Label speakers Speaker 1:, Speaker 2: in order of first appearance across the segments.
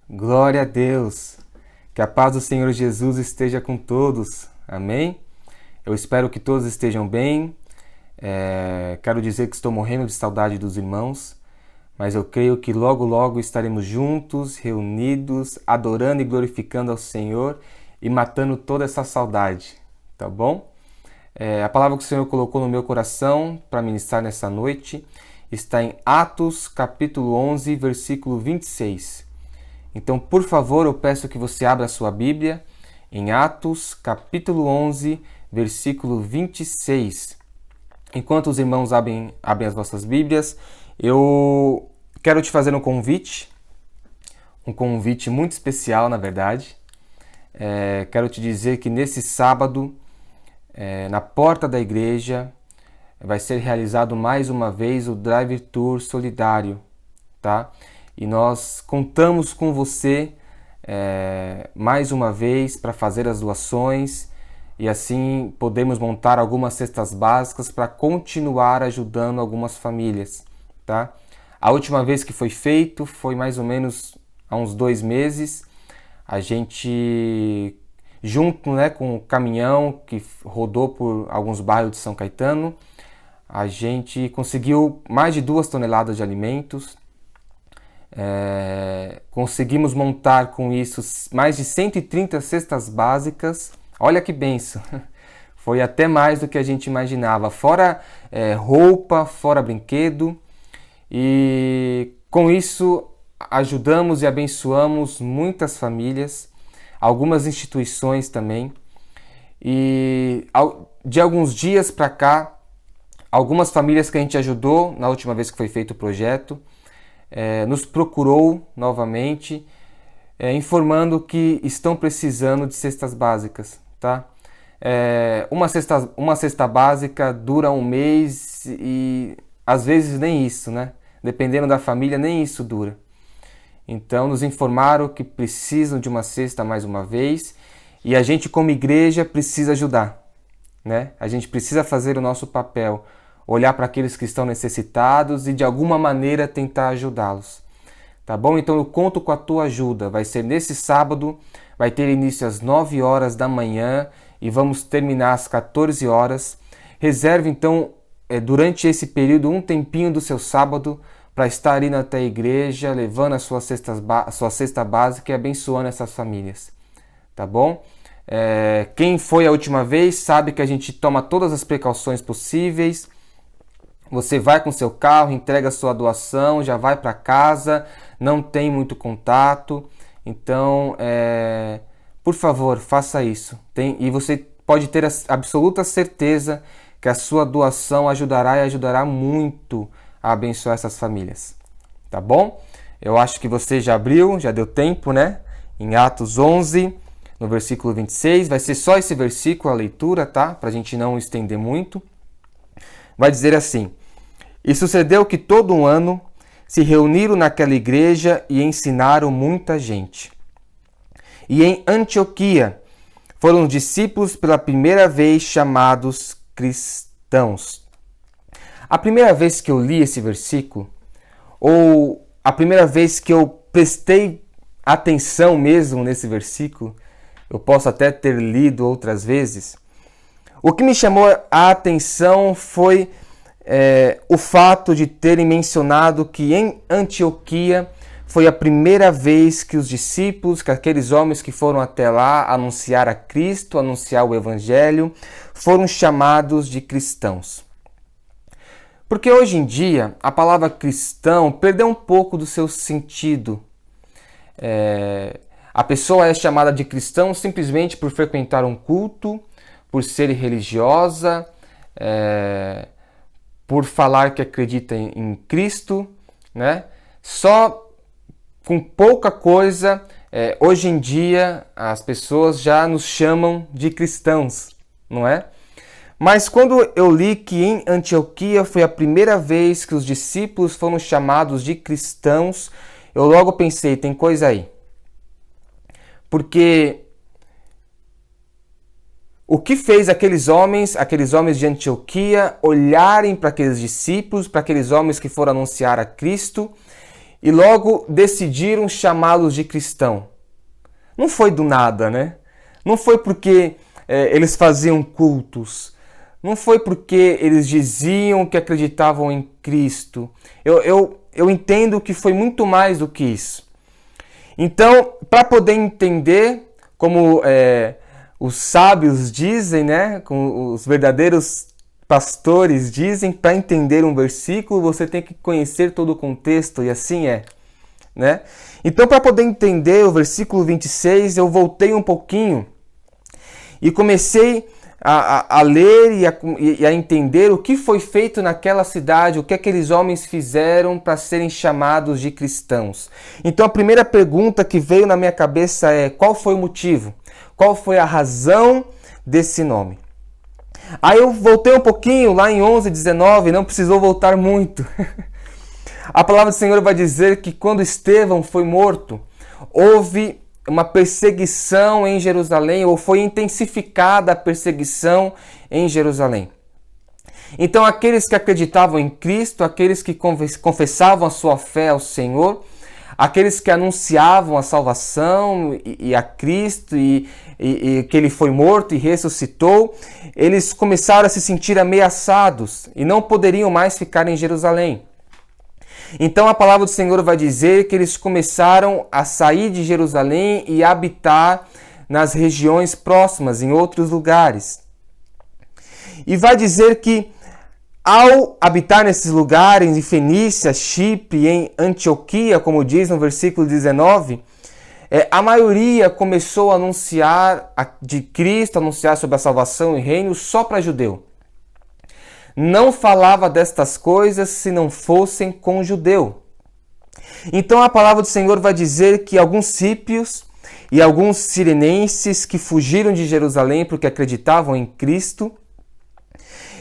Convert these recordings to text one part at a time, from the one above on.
Speaker 1: Glória a Deus! Que a paz do Senhor Jesus esteja com todos. Amém? Eu espero que todos estejam bem. Quero dizer que estou morrendo de saudade dos irmãos, mas eu creio que logo, logo estaremos juntos, reunidos, adorando e glorificando ao Senhor e matando toda essa saudade, tá bom? A palavra que o Senhor colocou no meu coração para ministrar nessa noite está em Atos capítulo 11, versículo 26. Então, por favor, eu peço que você abra a sua Bíblia em Atos, capítulo 11, versículo 26. Enquanto os irmãos abrem as vossas Bíblias, eu quero te fazer um convite muito especial, na verdade. Quero te dizer que nesse sábado, na porta da igreja, vai ser realizado mais uma vez o Drive Tour Solidário, tá? E nós contamos com você mais uma vez para fazer as doações e assim podemos montar algumas cestas básicas para continuar ajudando algumas famílias, tá? A última vez que foi feito foi mais ou menos há uns 2 meses. A gente, junto com o caminhão que rodou por alguns bairros de São Caetano, a gente conseguiu mais de 2 toneladas de alimentos. Conseguimos montar com isso mais de 130 cestas básicas. Olha que benção! Foi até mais do que a gente imaginava. Fora roupa, fora brinquedo. E com isso ajudamos e abençoamos muitas famílias, algumas instituições também. E de alguns dias para cá, algumas famílias que a gente ajudou na última vez que foi feito o projeto, nos procurou novamente, informando que estão precisando de cestas básicas, tá? Uma cesta básica dura 1 mês e às vezes nem isso, né? Dependendo da família, nem isso dura. Então nos informaram que precisam de uma cesta mais uma vez e a gente como igreja precisa ajudar, né? A gente precisa fazer o nosso papel, olhar para aqueles que estão necessitados e de alguma maneira tentar ajudá-los. Tá bom? Então eu conto com a tua ajuda. Vai ser nesse sábado, vai ter início às 9 horas da manhã e vamos terminar às 14 horas. Reserve então durante esse período um tempinho do seu sábado para estar indo até a igreja, levando a sua cesta básica e abençoando essas famílias. Tá bom? Quem foi a última vez sabe que a gente toma todas as precauções possíveis. Você vai com seu carro, entrega a sua doação, já vai para casa, não tem muito contato. Então, por favor, faça isso. E você pode ter a absoluta certeza que a sua doação ajudará e ajudará muito a abençoar essas famílias. Tá bom? Eu acho que você já abriu, já deu tempo, né? Em Atos 11, no versículo 26. Vai ser só esse versículo a leitura, tá? Para a gente não estender muito. Vai dizer assim: E sucedeu que todo um ano se reuniram naquela igreja e ensinaram muita gente. E em Antioquia foram os discípulos pela primeira vez chamados cristãos. A primeira vez que eu li esse versículo, ou a primeira vez que eu prestei atenção mesmo nesse versículo, eu posso até ter lido outras vezes, o que me chamou a atenção foi o fato de terem mencionado que em Antioquia foi a primeira vez que os discípulos, que aqueles homens que foram até lá anunciar a Cristo, anunciar o Evangelho, foram chamados de cristãos. Porque hoje em dia a palavra cristão perdeu um pouco do seu sentido. A pessoa é chamada de cristão simplesmente por frequentar um culto, por ser religiosa, por falar que acredita em Cristo, né? Só com pouca coisa, hoje em dia as pessoas já nos chamam de cristãos, não é? Mas quando eu li que em Antioquia foi a primeira vez que os discípulos foram chamados de cristãos, eu logo pensei, tem coisa aí. Porque o que fez aqueles homens de Antioquia, olharem para aqueles discípulos, para aqueles homens que foram anunciar a Cristo e logo decidiram chamá-los de cristão. Não foi do nada, né? Não foi porque eles faziam cultos. Não foi porque eles diziam que acreditavam em Cristo. Eu entendo que foi muito mais do que isso. Então, para poder entender, como os sábios dizem, né? Como os verdadeiros pastores dizem, para entender um versículo, você tem que conhecer todo o contexto, e assim é. Né? Então, para poder entender o versículo 26, eu voltei um pouquinho e comecei a ler e a entender o que foi feito naquela cidade, o que aqueles homens fizeram para serem chamados de cristãos. Então, a primeira pergunta que veio na minha cabeça é: qual foi o motivo? Qual foi a razão desse nome? Aí eu voltei um pouquinho, lá em 11:19, não precisou voltar muito. A palavra do Senhor vai dizer que quando Estevão foi morto, houve uma perseguição em Jerusalém, ou foi intensificada a perseguição em Jerusalém. Então, aqueles que acreditavam em Cristo, aqueles que confessavam a sua fé ao Senhor, aqueles que anunciavam a salvação e a Cristo e que Ele foi morto e ressuscitou, eles começaram a se sentir ameaçados e não poderiam mais ficar em Jerusalém. Então a palavra do Senhor vai dizer que eles começaram a sair de Jerusalém e habitar nas regiões próximas, em outros lugares. E vai dizer que ao habitar nesses lugares, em Fenícia, Chipre, em Antioquia, como diz no versículo 19, a maioria começou a anunciar de Cristo, anunciar sobre a salvação e reino só para judeu. Não falava destas coisas se não fossem com judeu. Então a palavra do Senhor vai dizer que alguns sípios e alguns sirenenses que fugiram de Jerusalém porque acreditavam em Cristo,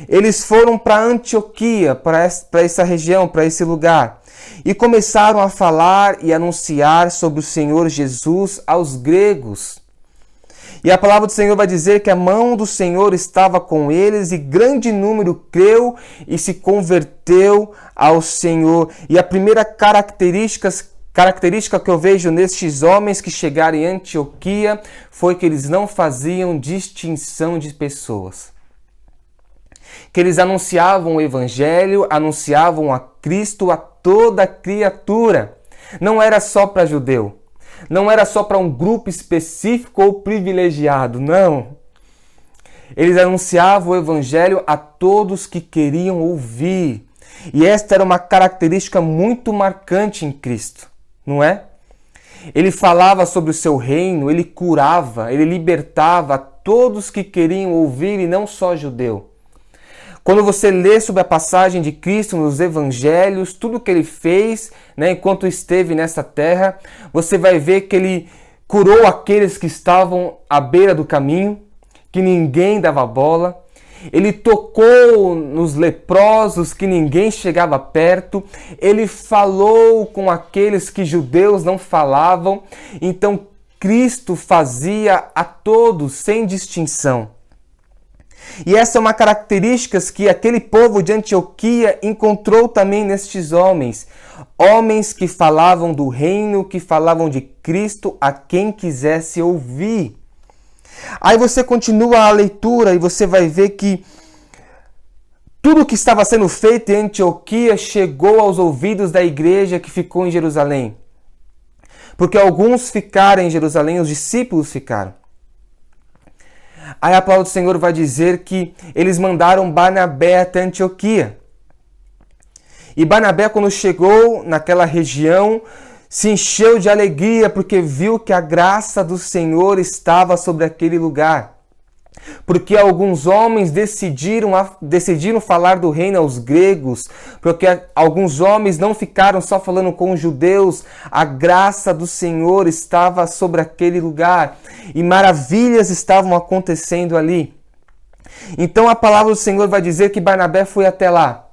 Speaker 1: eles foram para Antioquia, para essa região, para esse lugar, e começaram a falar e anunciar sobre o Senhor Jesus aos gregos. E a palavra do Senhor vai dizer que a mão do Senhor estava com eles e grande número creu e se converteu ao Senhor. E a primeira característica que eu vejo nestes homens que chegaram em Antioquia foi que eles não faziam distinção de pessoas. Que eles anunciavam o Evangelho, anunciavam a Cristo a toda criatura. Não era só para judeu. Não era só para um grupo específico ou privilegiado, não. Eles anunciavam o Evangelho a todos que queriam ouvir. E esta era uma característica muito marcante em Cristo, não é? Ele falava sobre o seu reino, ele curava, ele libertava a todos que queriam ouvir e não só judeu. Quando você lê sobre a passagem de Cristo nos Evangelhos, tudo que ele fez, né, enquanto esteve nessa terra, você vai ver que ele curou aqueles que estavam à beira do caminho, que ninguém dava bola. Ele tocou nos leprosos, que ninguém chegava perto. Ele falou com aqueles que judeus não falavam. Então, Cristo fazia a todos, sem distinção. E essa é uma característica que aquele povo de Antioquia encontrou também nestes homens. Homens que falavam do reino, que falavam de Cristo a quem quisesse ouvir. Aí você continua a leitura e você vai ver que tudo o que estava sendo feito em Antioquia chegou aos ouvidos da igreja que ficou em Jerusalém. Porque alguns ficaram em Jerusalém, os discípulos ficaram. Aí a palavra do Senhor vai dizer que eles mandaram Barnabé até Antioquia. E Barnabé, quando chegou naquela região, se encheu de alegria porque viu que a graça do Senhor estava sobre aquele lugar. Porque alguns homens decidiram falar do reino aos gregos, porque alguns homens não ficaram só falando com os judeus, a graça do Senhor estava sobre aquele lugar e maravilhas estavam acontecendo ali. Então a palavra do Senhor vai dizer que Barnabé foi até lá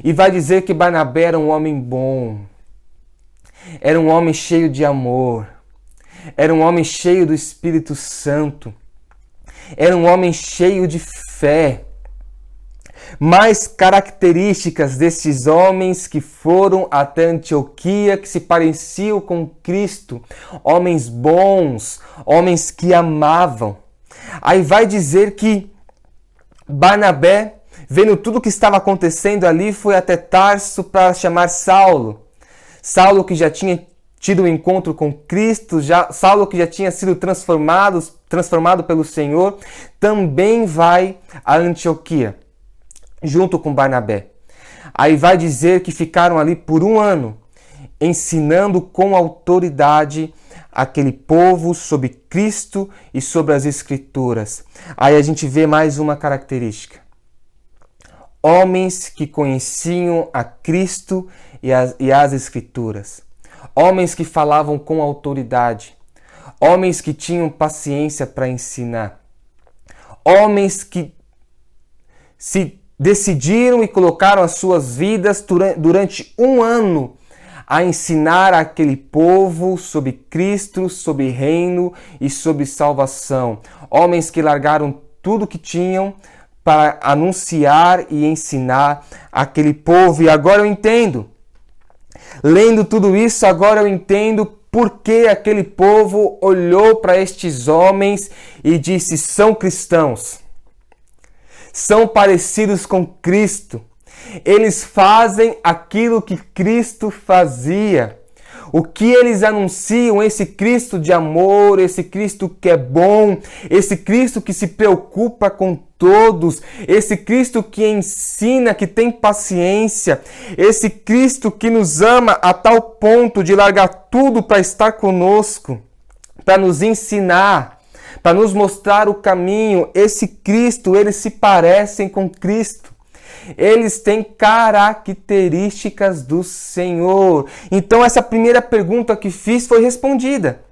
Speaker 1: e vai dizer que Barnabé era um homem bom, era um homem cheio de amor, era um homem cheio do Espírito Santo. Era um homem cheio de fé. mais características destes homens que foram até Antioquia, que se pareciam com Cristo, homens bons, homens que amavam. Aí vai dizer que Barnabé, vendo tudo o que estava acontecendo ali, foi até Tarso para chamar Saulo. Saulo que já tinha tido um encontro com Cristo, Saulo que já tinha sido transformado pelo Senhor, também vai a Antioquia, junto com Barnabé. Aí vai dizer que ficaram ali por 1 ano, ensinando com autoridade aquele povo sobre Cristo e sobre as Escrituras. Aí a gente vê mais uma característica. Homens que conheciam a Cristo e as Escrituras. Homens que falavam com autoridade. Homens que tinham paciência para ensinar. Homens que se decidiram e colocaram as suas vidas durante 1 ano a ensinar aquele povo sobre Cristo, sobre reino e sobre salvação. Homens que largaram tudo que tinham para anunciar e ensinar aquele povo. E agora eu entendo. Lendo tudo isso, agora eu entendo por que aquele povo olhou para estes homens e disse: são cristãos. São parecidos com Cristo. Eles fazem aquilo que Cristo fazia. O que eles anunciam, esse Cristo de amor, esse Cristo que é bom, esse Cristo que se preocupa com todos, esse Cristo que ensina, que tem paciência, esse Cristo que nos ama a tal ponto de largar tudo para estar conosco, para nos ensinar, para nos mostrar o caminho. Esse Cristo, eles se parecem com Cristo. Eles têm características do Senhor. Então essa primeira pergunta que fiz foi respondida.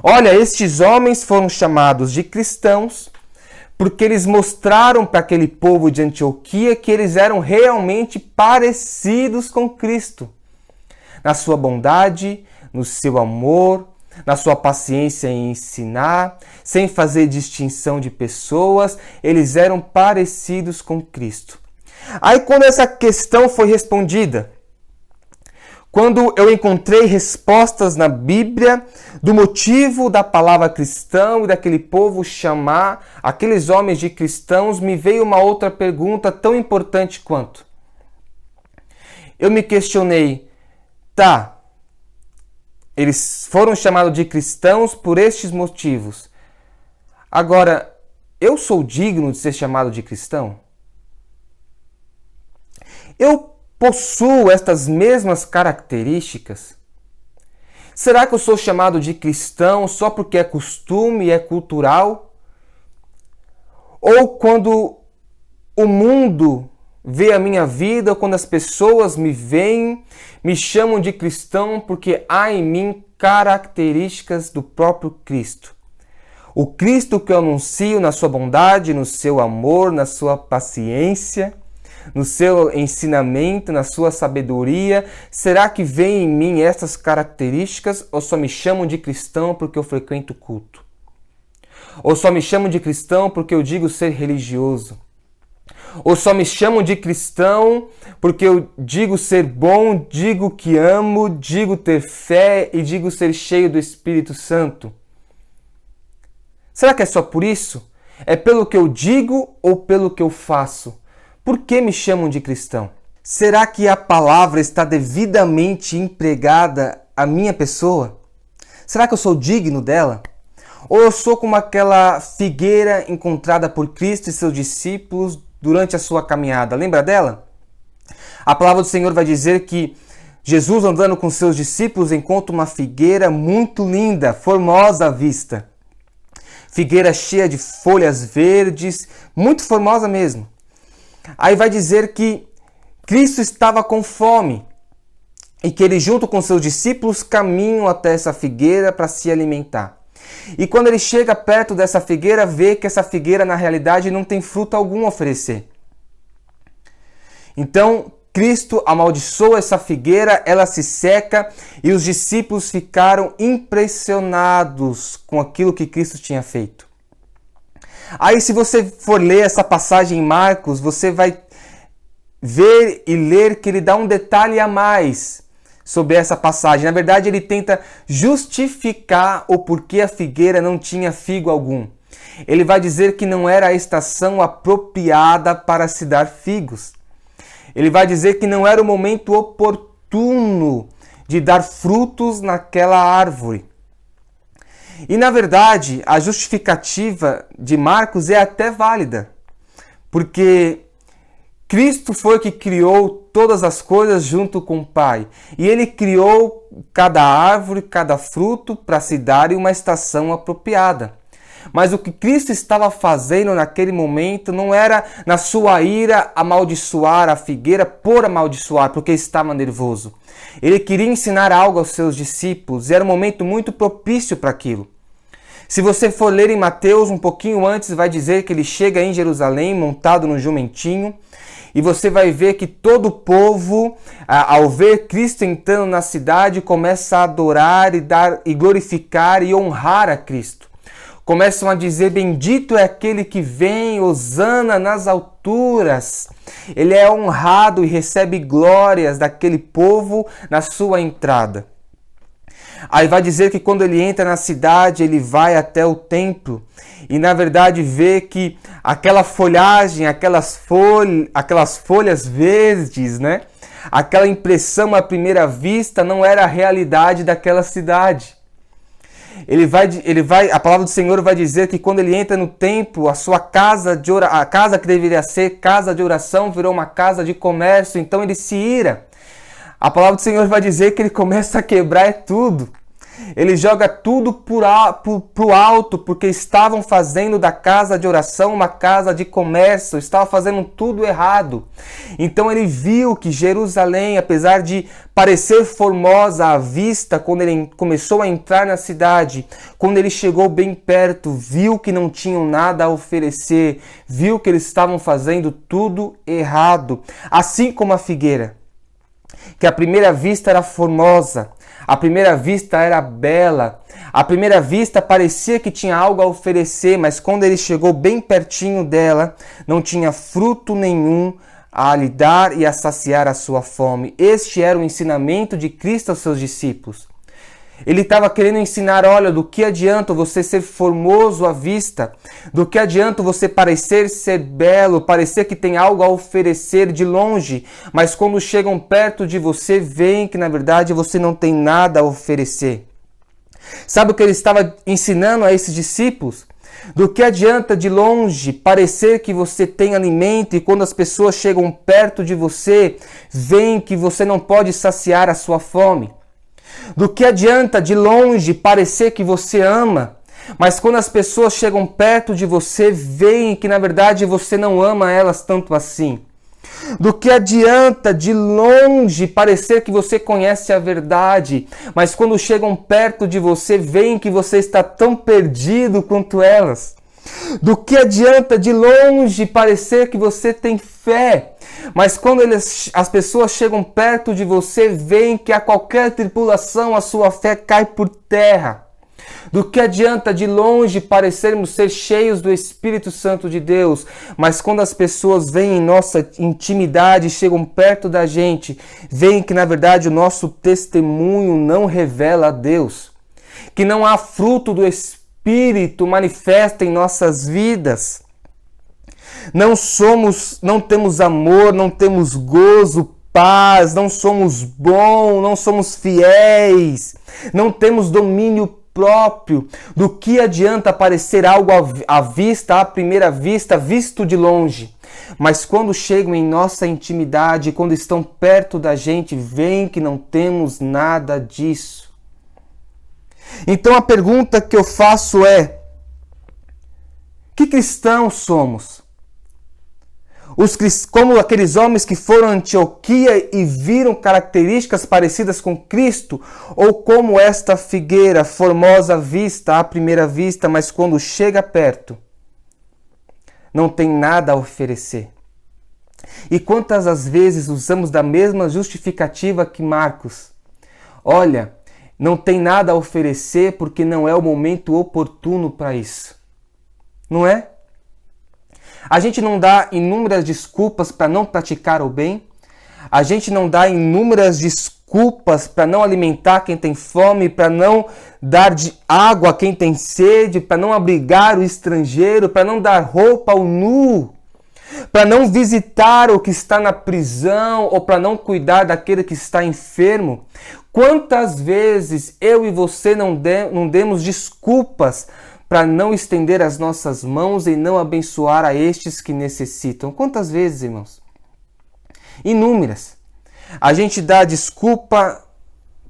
Speaker 1: Olha, estes homens foram chamados de cristãos porque eles mostraram para aquele povo de Antioquia que eles eram realmente parecidos com Cristo. Na sua bondade, no seu amor, na sua paciência em ensinar, sem fazer distinção de pessoas, eles eram parecidos com Cristo. Aí quando essa questão foi respondida, quando eu encontrei respostas na Bíblia do motivo da palavra cristão e daquele povo chamar aqueles homens de cristãos, me veio uma outra pergunta tão importante quanto. Eu me questionei, eles foram chamados de cristãos por estes motivos. Agora, eu sou digno de ser chamado de cristão? Eu possuo estas mesmas características? Será que eu sou chamado de cristão só porque é costume e é cultural? Ou quando o mundo vê a minha vida, ou quando as pessoas me veem, me chamam de cristão porque há em mim características do próprio Cristo. O Cristo que eu anuncio na sua bondade, no seu amor, na sua paciência, no seu ensinamento, na sua sabedoria. Será que vem em mim essas características ou só me chamam de cristão porque eu frequento culto? Ou só me chamam de cristão porque eu digo ser religioso? Ou só me chamam de cristão porque eu digo ser bom, digo que amo, digo ter fé e digo ser cheio do Espírito Santo? Será que é só por isso? É pelo que eu digo ou pelo que eu faço? Por que me chamam de cristão? Será que a palavra está devidamente empregada à minha pessoa? Será que eu sou digno dela? Ou eu sou como aquela figueira encontrada por Cristo e seus discípulos durante a sua caminhada? Lembra dela? A palavra do Senhor vai dizer que Jesus, andando com seus discípulos, encontra uma figueira muito linda, formosa à vista. Figueira cheia de folhas verdes, muito formosa mesmo. Aí vai dizer que Cristo estava com fome e que ele, junto com seus discípulos, caminham até essa figueira para se alimentar. E quando ele chega perto dessa figueira, vê que essa figueira, na realidade, não tem fruto algum a oferecer. Então, Cristo amaldiçoa essa figueira, ela se seca e os discípulos ficaram impressionados com aquilo que Cristo tinha feito. Aí, se você for ler essa passagem em Marcos, você vai ver e ler que ele dá um detalhe a mais sobre essa passagem. Na verdade, ele tenta justificar o porquê a figueira não tinha figo algum. Ele vai dizer que não era a estação apropriada para se dar figos. Ele vai dizer que não era o momento oportuno de dar frutos naquela árvore. E, na verdade, a justificativa de Marcos é até válida, porque Cristo foi que criou todas as coisas junto com o Pai. E Ele criou cada árvore, cada fruto para se dar em uma estação apropriada. Mas o que Cristo estava fazendo naquele momento não era, na sua ira, amaldiçoar a figueira por amaldiçoar, porque estava nervoso. Ele queria ensinar algo aos seus discípulos e era um momento muito propício para aquilo. Se você for ler em Mateus, um pouquinho antes, vai dizer que ele chega em Jerusalém montado no jumentinho. E você vai ver que todo o povo, ao ver Cristo entrando na cidade, começa a adorar e glorificar e honrar a Cristo. Começam a dizer, bendito é aquele que vem, hosana nas alturas. Ele é honrado e recebe glórias daquele povo na sua entrada. Aí vai dizer que quando ele entra na cidade, ele vai até o templo e na verdade vê que aquela folhagem, aquelas folhas verdes, né? Aquela impressão à primeira vista não era a realidade daquela cidade. A palavra do Senhor vai dizer que quando ele entra no templo, a sua a casa que deveria ser casa de oração virou uma casa de comércio, então ele se ira. A palavra do Senhor vai dizer que ele começa a quebrar tudo. Ele joga tudo pro alto, porque estavam fazendo da casa de oração uma casa de comércio, estavam fazendo tudo errado. Então ele viu que Jerusalém, apesar de parecer formosa à vista, quando ele começou a entrar na cidade, quando ele chegou bem perto, viu que não tinham nada a oferecer, viu que eles estavam fazendo tudo errado. Assim como a figueira, que à primeira vista era formosa, à primeira vista era bela, à primeira vista parecia que tinha algo a oferecer, mas quando ele chegou bem pertinho dela, não tinha fruto nenhum a lhe dar e a saciar a sua fome. Este era o ensinamento de Cristo aos seus discípulos. Ele estava querendo ensinar, olha, do que adianta você ser formoso à vista, do que adianta você parecer ser belo, parecer que tem algo a oferecer de longe, mas quando chegam perto de você, veem que na verdade você não tem nada a oferecer. Sabe o que ele estava ensinando a esses discípulos? Do que adianta de longe parecer que você tem alimento e quando as pessoas chegam perto de você, veem que você não pode saciar a sua fome. Do que adianta de longe parecer que você ama, mas quando as pessoas chegam perto de você, veem que na verdade você não ama elas tanto assim. Do que adianta de longe parecer que você conhece a verdade, mas quando chegam perto de você, veem que você está tão perdido quanto elas. Do que adianta de longe parecer que você tem fé, mas quando as pessoas chegam perto de você, veem que a qualquer tribulação a sua fé cai por terra. Do que adianta de longe parecermos ser cheios do Espírito Santo de Deus, mas quando as pessoas veem em nossa intimidade, chegam perto da gente, veem que na verdade o nosso testemunho não revela a Deus, que não há fruto do Espírito manifesta em nossas vidas. Não temos amor, não temos gozo, paz, não somos bons, não somos fiéis, não temos domínio próprio. Do que adianta parecer algo à vista, à primeira vista, visto de longe? Mas quando chegam em nossa intimidade, quando estão perto da gente, veem que não temos nada disso. Então a pergunta que eu faço é: que cristãos somos? Como aqueles homens que foram a Antioquia e viram características parecidas com Cristo, ou como esta figueira, formosa à vista, à primeira vista, mas quando chega perto, não tem nada a oferecer. E quantas as vezes usamos da mesma justificativa que Marcos? Olha, não tem nada a oferecer porque não é o momento oportuno para isso. Não é? A gente não dá inúmeras desculpas para não praticar o bem. A gente não dá inúmeras desculpas para não alimentar quem tem fome, para não dar de água a quem tem sede, para não abrigar o estrangeiro, para não dar roupa ao nu, para não visitar o que está na prisão ou para não cuidar daquele que está enfermo. Quantas vezes eu e você não demos desculpas para não estender as nossas mãos e não abençoar a estes que necessitam? Quantas vezes, irmãos? Inúmeras. A gente dá desculpa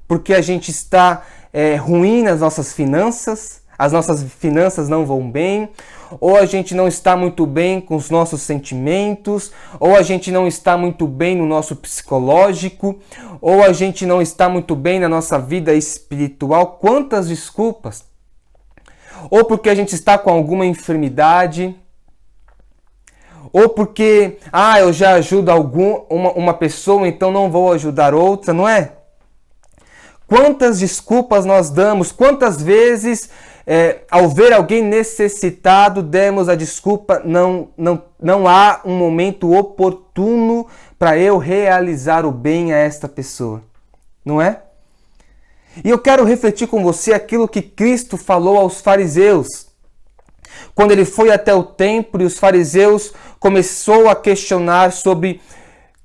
Speaker 1: porque a gente está ruim nas nossas finanças, as nossas finanças não vão bem, ou a gente não está muito bem com os nossos sentimentos, ou a gente não está muito bem no nosso psicológico, ou a gente não está muito bem na nossa vida espiritual. Quantas desculpas! Ou porque a gente está com alguma enfermidade, ou porque, eu já ajudo uma pessoa, então não vou ajudar outra, não é? Quantas desculpas nós damos, quantas vezes, ao ver alguém necessitado, demos a desculpa, não há um momento oportuno para eu realizar o bem a esta pessoa, não é? E eu quero refletir com você aquilo que Cristo falou aos fariseus. Quando ele foi até o templo e os fariseus começou a questionar sobre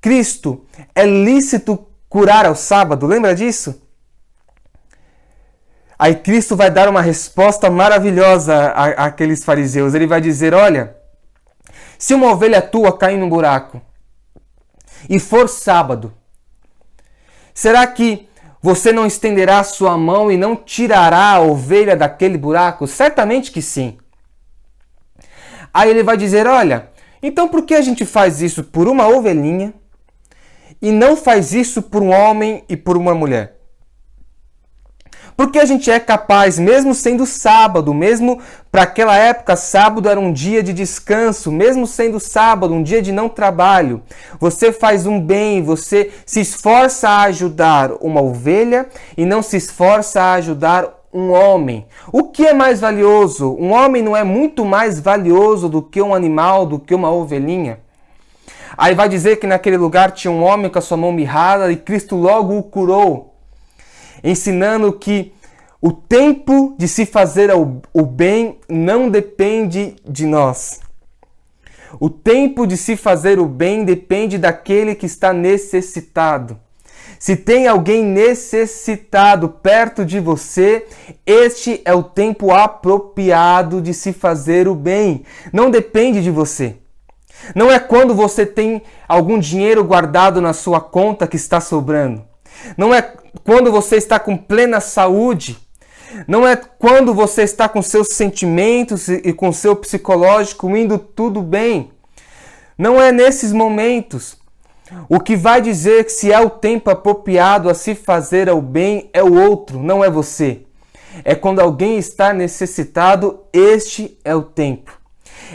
Speaker 1: Cristo, é lícito curar ao sábado? Lembra disso? Aí Cristo vai dar uma resposta maravilhosa àqueles fariseus. Ele vai dizer, olha, se uma ovelha tua cair num buraco e for sábado, será que você não estenderá a sua mão e não tirará a ovelha daquele buraco? Certamente que sim. Aí ele vai dizer, olha, então por que a gente faz isso por uma ovelhinha e não faz isso por um homem e por uma mulher? Porque a gente é capaz, mesmo sendo sábado, mesmo para aquela época, sábado era um dia de descanso, mesmo sendo sábado, um dia de não trabalho, você faz um bem, você se esforça a ajudar uma ovelha e não se esforça a ajudar um homem. O que é mais valioso? Um homem não é muito mais valioso do que um animal, do que uma ovelhinha? Aí vai dizer que naquele lugar tinha um homem com a sua mão mirrada e Cristo logo o curou, ensinando que o tempo de se fazer o bem não depende de nós. O tempo de se fazer o bem depende daquele que está necessitado. Se tem alguém necessitado perto de você, este é o tempo apropriado de se fazer o bem. Não depende de você. Não é quando você tem algum dinheiro guardado na sua conta que está sobrando. Não é quando você está com plena saúde. Não é quando você está com seus sentimentos e com seu psicológico indo tudo bem. Não é nesses momentos. O que vai dizer que se é o tempo apropriado a se fazer o bem é o outro, não é você. É quando alguém está necessitado, este é o tempo.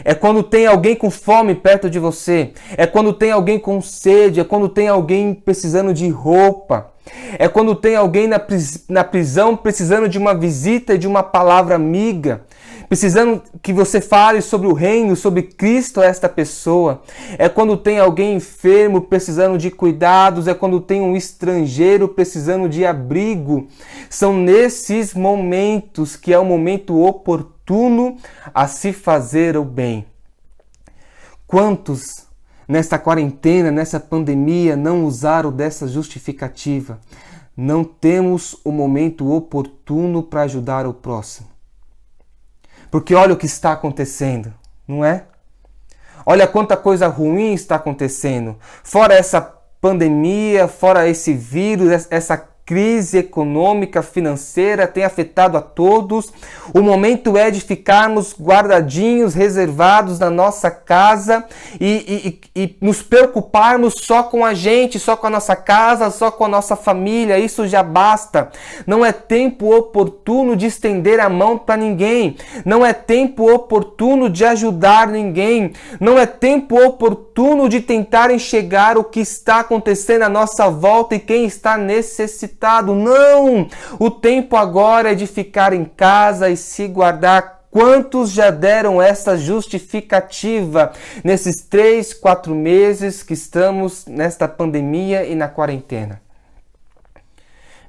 Speaker 1: É quando tem alguém com fome perto de você. É quando tem alguém com sede. É quando tem alguém precisando de roupa. É quando tem alguém na prisão precisando de uma visita e de uma palavra amiga. Precisando que você fale sobre o reino, sobre Cristo a esta pessoa. É quando tem alguém enfermo precisando de cuidados. É quando tem um estrangeiro precisando de abrigo. São nesses momentos que é o momento oportuno a se fazer o bem. Quantos nesta quarentena, nessa pandemia, não usaram dessa justificativa? Não temos o momento oportuno para ajudar o próximo. Porque olha o que está acontecendo, não é? Olha quanta coisa ruim está acontecendo. Fora essa pandemia, fora esse vírus, essa crise econômica, financeira, tem afetado a todos. O momento é de ficarmos guardadinhos, reservados na nossa casa e nos preocuparmos só com a gente, só com a nossa casa, só com a nossa família. Isso já basta. Não é tempo oportuno de estender a mão para ninguém. Não é tempo oportuno de ajudar ninguém. Não é tempo oportuno de tentar enxergar o que está acontecendo à nossa volta e quem está necessitado. Não! O tempo agora é de ficar em casa e se guardar. Quantos já deram essa justificativa nesses 3, 4 meses que estamos nesta pandemia e na quarentena?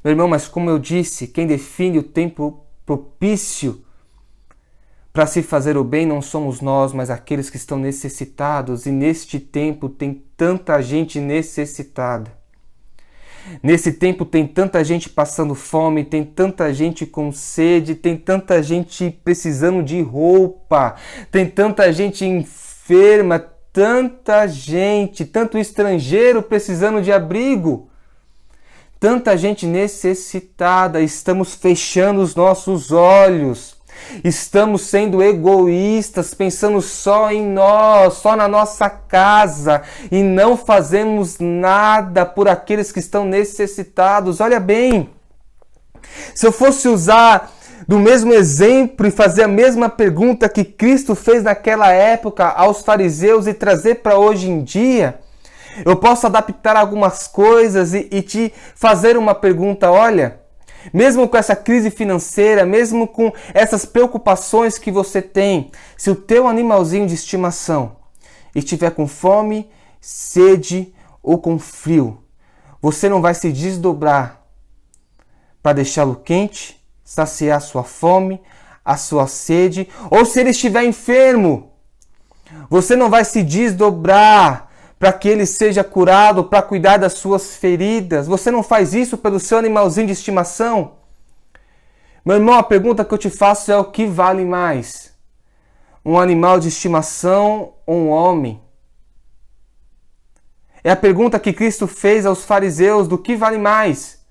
Speaker 1: Meu irmão, mas como eu disse, quem define o tempo propício para se fazer o bem não somos nós, mas aqueles que estão necessitados. E neste tempo tem tanta gente necessitada. Nesse tempo tem tanta gente passando fome, tem tanta gente com sede, tem tanta gente precisando de roupa, tem tanta gente enferma, tanta gente, tanto estrangeiro precisando de abrigo. Tanta gente necessitada, estamos fechando os nossos olhos, estamos sendo egoístas, pensando só em nós, só na nossa casa e não fazemos nada por aqueles que estão necessitados. Olha bem, se eu fosse usar do mesmo exemplo e fazer a mesma pergunta que Cristo fez naquela época aos fariseus e trazer para hoje em dia, eu posso adaptar algumas coisas e te fazer uma pergunta. Olha, mesmo com essa crise financeira, mesmo com essas preocupações que você tem, se o teu animalzinho de estimação estiver com fome, sede ou com frio, você não vai se desdobrar para deixá-lo quente, saciar a sua fome, a sua sede, ou se ele estiver enfermo, você não vai se desdobrar para que ele seja curado, para cuidar das suas feridas. Você não faz isso pelo seu animalzinho de estimação? Meu irmão, a pergunta que eu te faço é: o que vale mais? Um animal de estimação ou um homem? É a pergunta que Cristo fez aos fariseus: do que vale mais?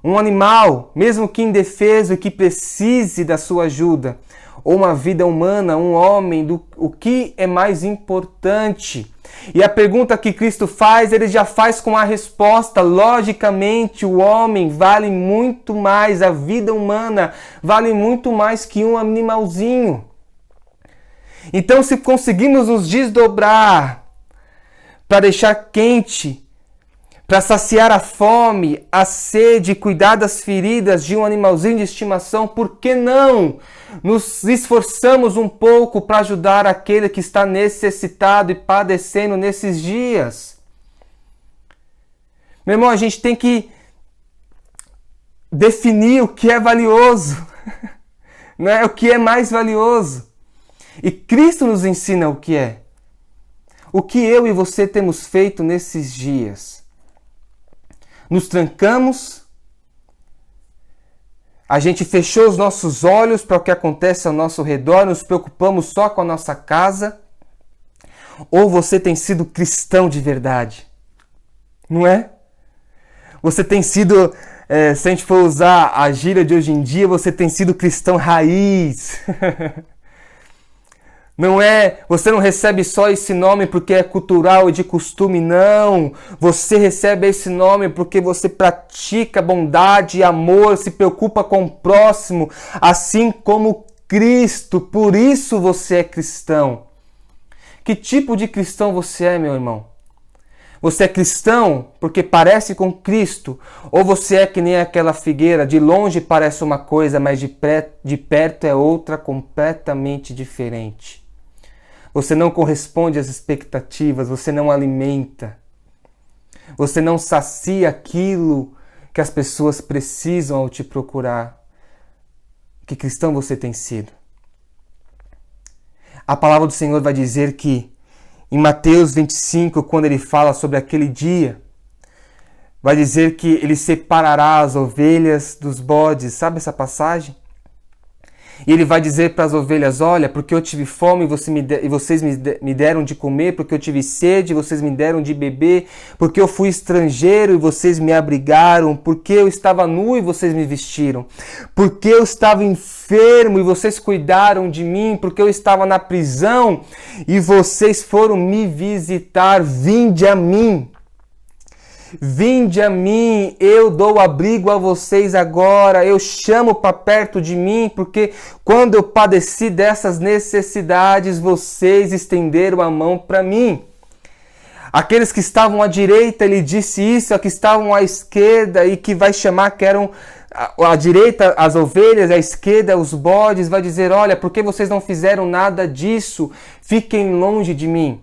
Speaker 1: Um animal, mesmo que indefeso e que precise da sua ajuda, ou uma vida humana, um homem, o que é mais importante? E a pergunta que Cristo faz, ele já faz com a resposta. Logicamente, o homem vale muito mais, a vida humana vale muito mais que um animalzinho. Então, se conseguimos nos desdobrar para deixar quente, para saciar a fome, a sede e cuidar das feridas de um animalzinho de estimação, por que não nos esforçamos um pouco para ajudar aquele que está necessitado e padecendo nesses dias? Meu irmão, a gente tem que definir o que é valioso, né? O que é mais valioso. E Cristo nos ensina o que é. O que eu e você temos feito nesses dias? Nos trancamos, a gente fechou os nossos olhos para o que acontece ao nosso redor, nos preocupamos só com a nossa casa, ou você tem sido cristão de verdade? Não é? Você tem sido, se a gente for usar a gíria de hoje em dia, você tem sido cristão raiz. Não é, você não recebe só esse nome porque é cultural e de costume, não. Você recebe esse nome porque você pratica bondade e amor, se preocupa com o próximo, assim como Cristo. Por isso você é cristão. Que tipo de cristão você é, meu irmão? Você é cristão porque parece com Cristo? Ou você é que nem aquela figueira, de longe parece uma coisa, mas de perto é outra completamente diferente? Você não corresponde às expectativas, você não alimenta, você não sacia aquilo que as pessoas precisam ao te procurar. Que cristão você tem sido? A palavra do Senhor vai dizer que em Mateus 25, quando ele fala sobre aquele dia, vai dizer que ele separará as ovelhas dos bodes. Sabe essa passagem? E ele vai dizer para as ovelhas: olha, porque eu tive fome e vocês me deram de comer, porque eu tive sede e vocês me deram de beber, porque eu fui estrangeiro e vocês me abrigaram, porque eu estava nu e vocês me vestiram, porque eu estava enfermo e vocês cuidaram de mim, porque eu estava na prisão e vocês foram me visitar. Vinde a mim. Vinde a mim, eu dou abrigo a vocês agora, eu chamo para perto de mim, porque quando eu padeci dessas necessidades, vocês estenderam a mão para mim. Aqueles que estavam à direita, ele disse isso, a que estavam à esquerda e que vai chamar que eram À direita as ovelhas, à esquerda os bodes, vai dizer: olha, por que vocês não fizeram nada disso? Fiquem longe de mim.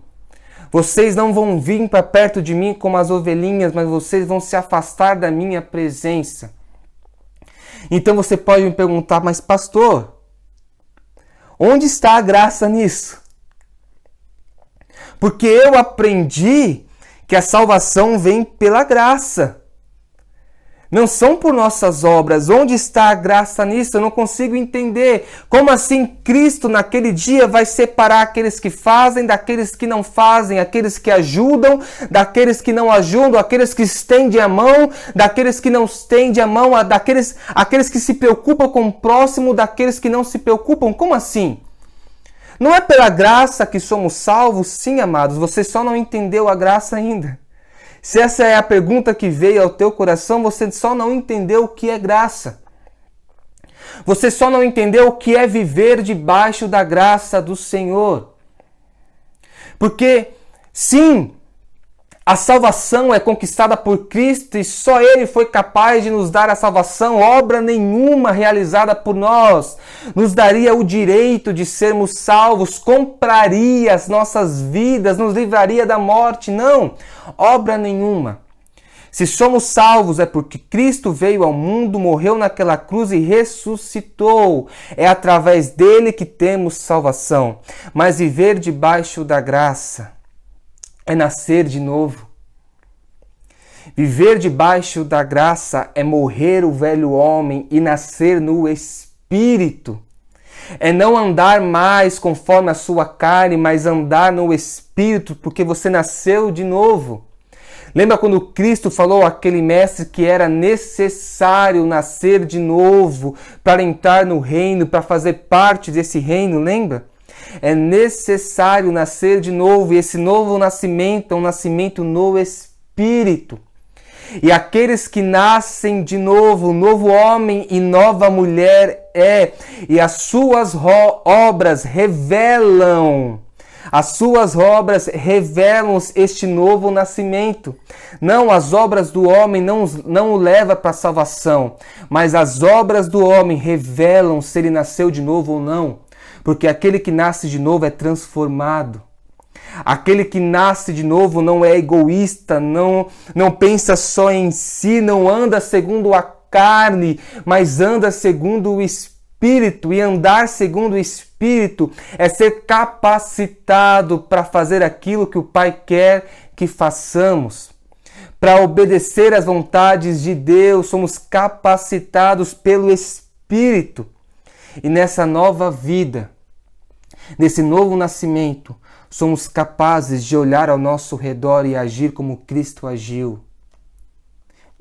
Speaker 1: Vocês não vão vir para perto de mim como as ovelhinhas, mas vocês vão se afastar da minha presença. Então você pode me perguntar: mas pastor, onde está a graça nisso? Porque eu aprendi que a salvação vem pela graça. Não são por nossas obras. Onde está a graça nisso? Eu não consigo entender. Como assim Cristo naquele dia vai separar aqueles que fazem daqueles que não fazem, aqueles que ajudam daqueles que não ajudam, aqueles que estendem a mão daqueles que não estendem a mão, aqueles que se preocupam com o próximo daqueles que não se preocupam? Como assim? Não é pela graça que somos salvos? Sim, amados, você só não entendeu a graça ainda. Se essa é a pergunta que veio ao teu coração, você só não entendeu o que é graça. Você só não entendeu o que é viver debaixo da graça do Senhor. Porque, sim, a salvação é conquistada por Cristo e só Ele foi capaz de nos dar a salvação. Obra nenhuma realizada por nós nos daria o direito de sermos salvos, compraria as nossas vidas, nos livraria da morte. Não, obra nenhuma. Se somos salvos é porque Cristo veio ao mundo, morreu naquela cruz e ressuscitou. É através dele que temos salvação. Mas viver debaixo da graça é nascer de novo. Viver debaixo da graça é morrer o velho homem e nascer no Espírito. É não andar mais conforme a sua carne, mas andar no Espírito, porque você nasceu de novo. Lembra quando Cristo falou àquele mestre que era necessário nascer de novo para entrar no reino, para fazer parte desse reino, lembra? É necessário nascer de novo, e esse novo nascimento é um nascimento no Espírito. E aqueles que nascem de novo, novo homem e nova mulher e as suas obras revelam este novo nascimento. Não, as obras do homem não o levam para a salvação, mas as obras do homem revelam se ele nasceu de novo ou não. Porque aquele que nasce de novo é transformado. Aquele que nasce de novo não é egoísta, não pensa só em si, não anda segundo a carne, mas anda segundo o Espírito. E andar segundo o Espírito é ser capacitado para fazer aquilo que o Pai quer que façamos. Para obedecer às vontades de Deus, somos capacitados pelo Espírito. E nessa nova vida, nesse novo nascimento, somos capazes de olhar ao nosso redor e agir como Cristo agiu,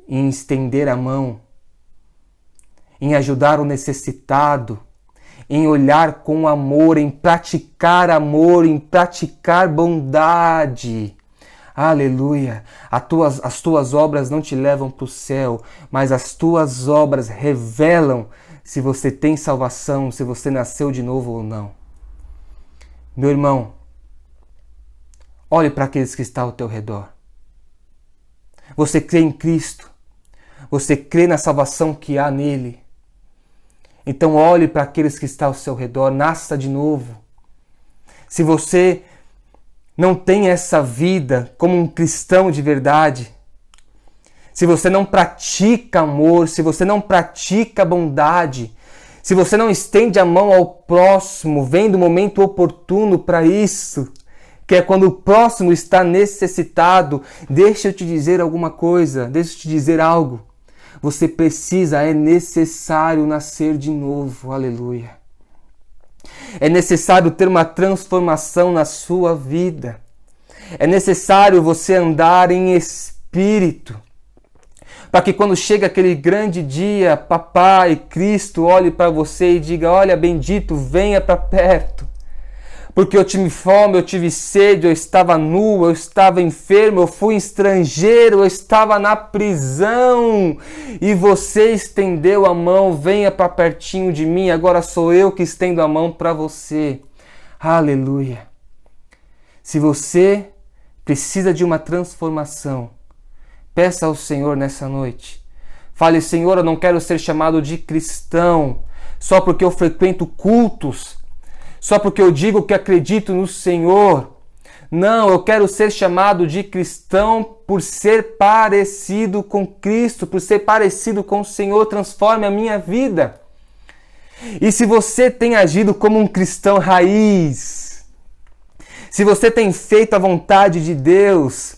Speaker 1: em estender a mão, em ajudar o necessitado, em olhar com amor, em praticar bondade. Aleluia! As tuas obras não te levam para o céu, mas as tuas obras revelam se você tem salvação, se você nasceu de novo ou não. Meu irmão, olhe para aqueles que estão ao teu redor. Você crê em Cristo? Você crê na salvação que há nele? Então olhe para aqueles que estão ao seu redor, nasça de novo. Se você não tem essa vida como um cristão de verdade, se você não pratica amor, se você não pratica bondade, se você não estende a mão ao próximo, vendo o momento oportuno para isso, que é quando o próximo está necessitado, deixa eu te dizer alguma coisa, deixa eu te dizer algo. Você precisa, é necessário nascer de novo, aleluia. É necessário ter uma transformação na sua vida. É necessário você andar em Espírito. Para que quando chega aquele grande dia, Papai, Cristo, olhe para você e diga: olha, bendito, venha para perto. Porque eu tive fome, eu tive sede, eu estava nu, eu estava enfermo, eu fui estrangeiro, eu estava na prisão. E você estendeu a mão, venha para pertinho de mim, agora sou eu que estendo a mão para você. Aleluia. Se você precisa de uma transformação, peça ao Senhor nessa noite. Fale, Senhor, eu não quero ser chamado de cristão só porque eu frequento cultos, só porque eu digo que acredito no Senhor. Não, eu quero ser chamado de cristão por ser parecido com Cristo, por ser parecido com o Senhor. Transforme a minha vida. E se você tem agido como um cristão raiz, se você tem feito a vontade de Deus,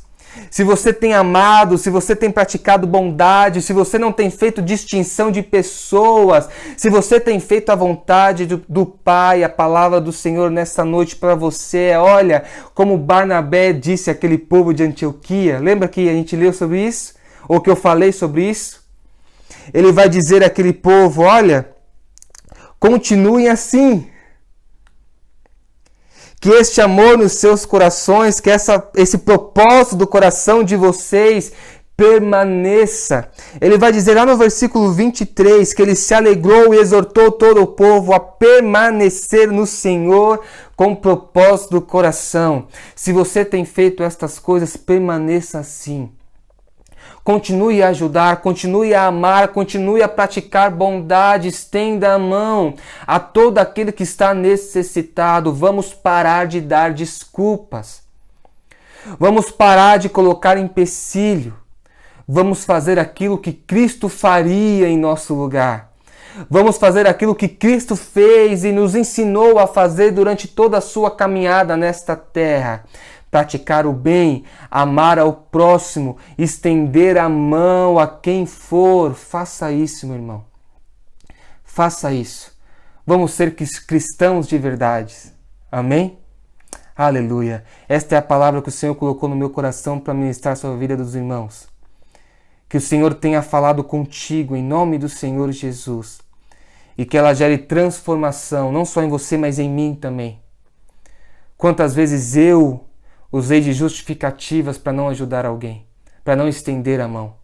Speaker 1: se você tem amado, se você tem praticado bondade, se você não tem feito distinção de pessoas, se você tem feito a vontade do Pai, a palavra do Senhor nessa noite para você, olha, como Barnabé disse àquele povo de Antioquia, lembra que a gente leu sobre isso? Ou que eu falei sobre isso? Ele vai dizer àquele povo, olha, continuem assim. Que este amor nos seus corações, que esse propósito do coração de vocês permaneça. Ele vai dizer lá no versículo 23 que ele se alegrou e exortou todo o povo a permanecer no Senhor com o propósito do coração. Se você tem feito estas coisas, permaneça assim. Continue a ajudar, continue a amar, continue a praticar bondade, estenda a mão a todo aquele que está necessitado. Vamos parar de dar desculpas. Vamos parar de colocar empecilho. Vamos fazer aquilo que Cristo faria em nosso lugar. Vamos fazer aquilo que Cristo fez e nos ensinou a fazer durante toda a sua caminhada nesta terra. Praticar o bem, amar ao próximo, estender a mão a quem for. Faça isso, meu irmão. Faça isso. Vamos ser cristãos de verdade. Amém? Aleluia. Esta é a palavra que o Senhor colocou no meu coração para ministrar sobre a vida dos irmãos. Que o Senhor tenha falado contigo em nome do Senhor Jesus. E que ela gere transformação, não só em você, mas em mim também. Quantas vezes eu usei de justificativas para não ajudar alguém, para não estender a mão.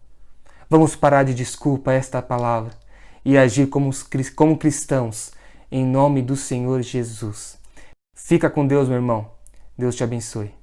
Speaker 1: Vamos parar de desculpa esta palavra e agir como cristãos, em nome do Senhor Jesus. Fica com Deus, meu irmão. Deus te abençoe.